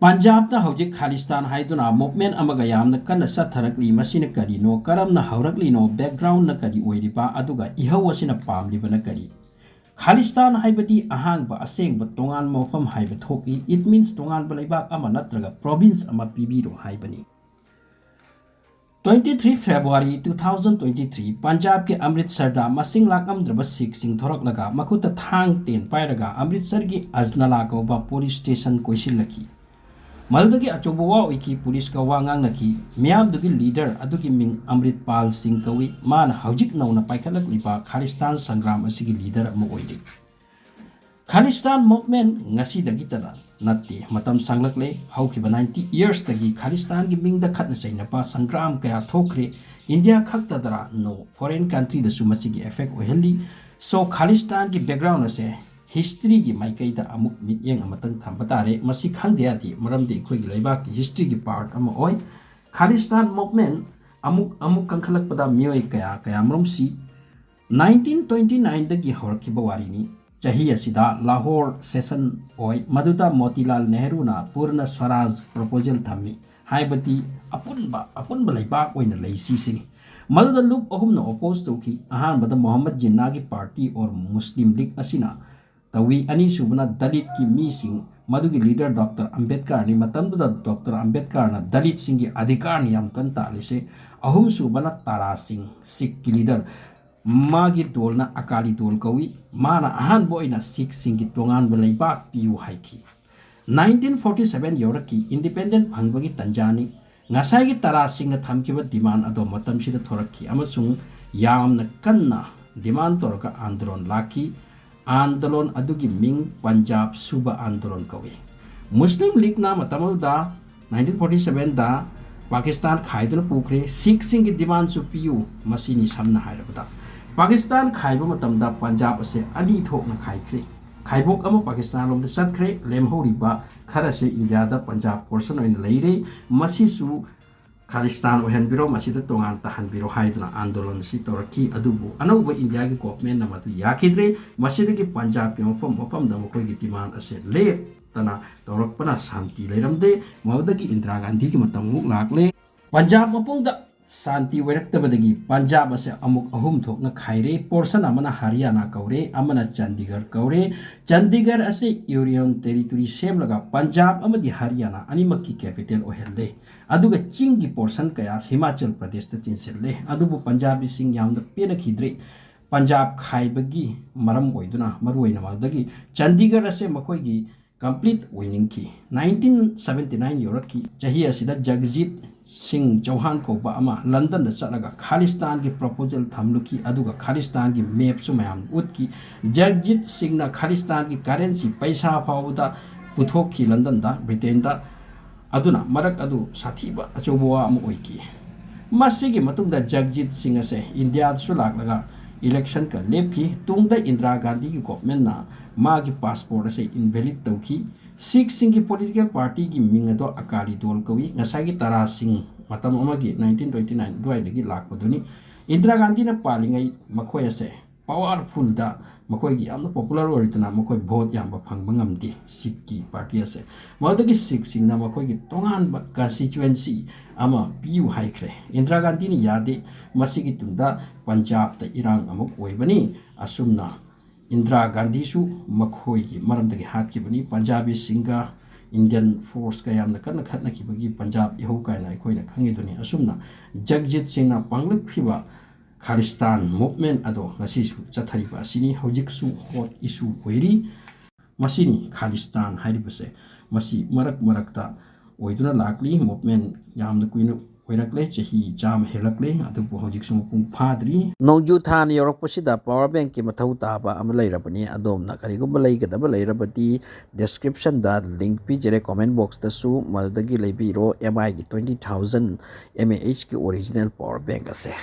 Punjab हौजिक Khalistan हाइदुना movement अमगा यामना कन्ना सथरकली मसिना करिनो करमना हौरकलिनो background न करी ओइरिबा अदुगा इहौ असिना पामलिबना करी खालिस्तान हाइबदी अहांगबा असेंगबा तोंगान मफम हाइब थोकी इट मीन्स तोंगान बलैबाक अमा नत्रगा प्रोविंस अमा पीबीरो हाइबनी 23 फेब्रुआरी 2023 पंजाब के अमृतसर दा मसिंग लाकमद्रबा सिख सिंह थोरकलगा मखुता थांग तेन पायरगा अमृतसर की अजनला कौबा पुलिस स्टेशन कोइसिलकी मदुदगी अचोबा वा ओइकी पुलिस का वा ngangnaki मियामदुगी लीडर अदुगी मिंग अमृतपाल सिंह कवि मान हौजिक नौना पाइखलकलिबा खालिस्तान संग्राम असिगी लीडर अमा ओइदे खालिस्तान मूवमेंट ngasi तना नत्ते मतम सांगलकले हौखिबा 90 इयर्स तगी खालिस्तान की मिंग द खतना चैनपा संग्राम कया थोखरे इंडिया खक्तदरा नो फॉरेन कंट्री दसु मसिगी इफेक्ट ओहली सो खालिस्तान की बैकग्राउंड असे हिस्ट्री की माइकईदा अमुक मियेंग अमतंग थंबतारे मसी खंगदेयाति मरमदे अखोइगी लैबाक हिस्ट्री की पार्ट अमा ओय खालिस्तान मूवमेंट अमुक कंखलकपदा मियोय कया कया मरमसी 1929 दगी हौरखिबा वारिनी चाही असिदा लाहौर सेशन ओय मदुदा मोतीलाल नेहरू ना पूर्ण स्वराज प्रपोजल थम्मी हाइबती अपुनबा लैबाक ओइना लैसिसिनी मदुदा लूप अहुमना ओपोज तौखी अहानबदा मोहम्मद जिन्ना की पार्टी और मुस्लिम लीग असिना तवी अनी सुबना दलित की मीसिंग मदुगी लीडर डॉक्टर अंबेडकर ने मतमदुदा डॉक्टर अंबेडकर ना दलित सिंह की अधिकार नियम कंता लिसे अहुम सुबना तारा सिंह सिख की लीडर मागी दोलना अकाली दोल कवी माना अहान बोइना सिख सिंह की तोंगान बलैबाक पियु हाइकी 1947 योरकी इंडिपेंडेंट फंगबगी तंजानी ngasai gi tara singa thamkiba demand ado matam sida thorakki amasung yamna kanna demand torka andolon laki आंदोलन अदुगी मिंग पंजाब सुबा आंदोलन कवे मुस्लिम लीग ना मतमल दा 1947 दा पाकिस्तान खाइदन पुखरे सिख सिंह की डिमांड सु पियु मसीनी समना हाइरबदा पाकिस्तान खाइबा मतम दा पंजाब असे अनी थोकना खाइख्रे खाइबोक अमा पाकिस्तान लोम द सत्ख्रे लेमहोरिबा खरा से इंडिया दा पंजाब पोर्शन ओइन लेरे मसी सु खालिस्तान ओहनबिरो मसीद तोंगान तहनबिरो हाइदना आंदोलन सि तोरकी अदुबु अनौब इंडिया की गवर्नमेंट नमदु याखिद्रे मसीद की पंजाब के मफम द मखोय की डिमांड असे लेप तना तोरकपना शांति लेरमदे मवदगी इंदिरा गांधी की मतम मुक लाकले पंजाब मपुंग द शांति वैरक्तबदगी पंजाब असे अमुक अहुम थोकना खाइरे पोर्शन अमना हरियाणा कौरे अमना चंडीगढ़ कौरे चंडीगढ़ असे यूनियन टेरिटरी सेम लगा पंजाब अमदी हरियाणा अनिमक की कैपिटल ओहेल्ले अदुगा चिंग की पोर्शन कया हिमाचल प्रदेश ता चिनसेल्ले अदुबु पंजाबी सिंग यामदा पेनखिद्रे पंजाब खाइबगी मरम ओइदुना मरुइना मदगी चंडीगढ़ असे मखोयगी कंप्लीट ओइनिंगकी 1979 योरकी चाही असिदा जगजीत सिंह चौहान कोबा अमा लंदन द चलगा खालिस्तान की प्रपोजल थमलुकी अदुगा खालिस्तान की मैप सु मयाम उतकी जगजीत सिंह ना खालिस्तान की करेंसी पैसा फाउदा पुथोकी लंदन दा ब्रिटेन दा अदुना मरक अदु साथीबा अचोबवा अम ओइकी मसिगी मतुंगदा जगजीत सिंह असे इंडिया सु लागलगा इलेक्शन का लेपकी तुंगदा इंदिरा गांधी की गवर्नमेंट ना मागी पासपोर्ट असे इनवैलिड तौकी सिख सिंह की पॉलिटिकल पार्टी की मिंग अदो अकाली दोल कवी ngसागी तारा सिंह मतम अमगी 1929 दुआइदगी लाकपदुनी इंदिरा गांधी ना पालिंगै मखोय असे पावरफुल दा मखोय की यामना पॉपुलर ओरितना मखोय भोट याम फंगबा ngamdi सिख की पार्टी असे मदगी सिख सिंह ना मखोय की तोंगान बा कंस्टिट्युएंसी अमा पियु हाइख्रे इंदिरा गांधी ने यादे मसिगी तुंदा पंजाब ता इरांग अमुक ओइबनी असुमना इंदिरा गांधी सु मखोय की मरमदगी हाथ की बनी पंजाबी सिंगा इंडियन फोर्स का यामना कन्न खतना की बगी पंजाब इहो कायना अखोयना खंगिदुनी असुमना जगजीत सिंह ना पांगलक फिबा खालिस्तान मूवमेंट अदो ngasisu chathariba sini hojiksu hot issue oiri masini Khalistan हाइरिबसे मसी मरक मरकता ओइदुना लाकली मूवमेंट यामना कुइनो ओइरकले चही जाम हेलकले अदुबु हौजिकसु पुंग फाद्री नौजु थान योरकपसिदा पावर बैंक की मथौ ताबा अम लैरबनी अदोमना करिगुम लैगदब लैरबती डिस्क्रिप्शन दा लिंक पिजरे कमेंट बॉक्स दसु मदगी लैबिरो एमआई की 20000 mAh की ओरिजिनल पावर बैंक असे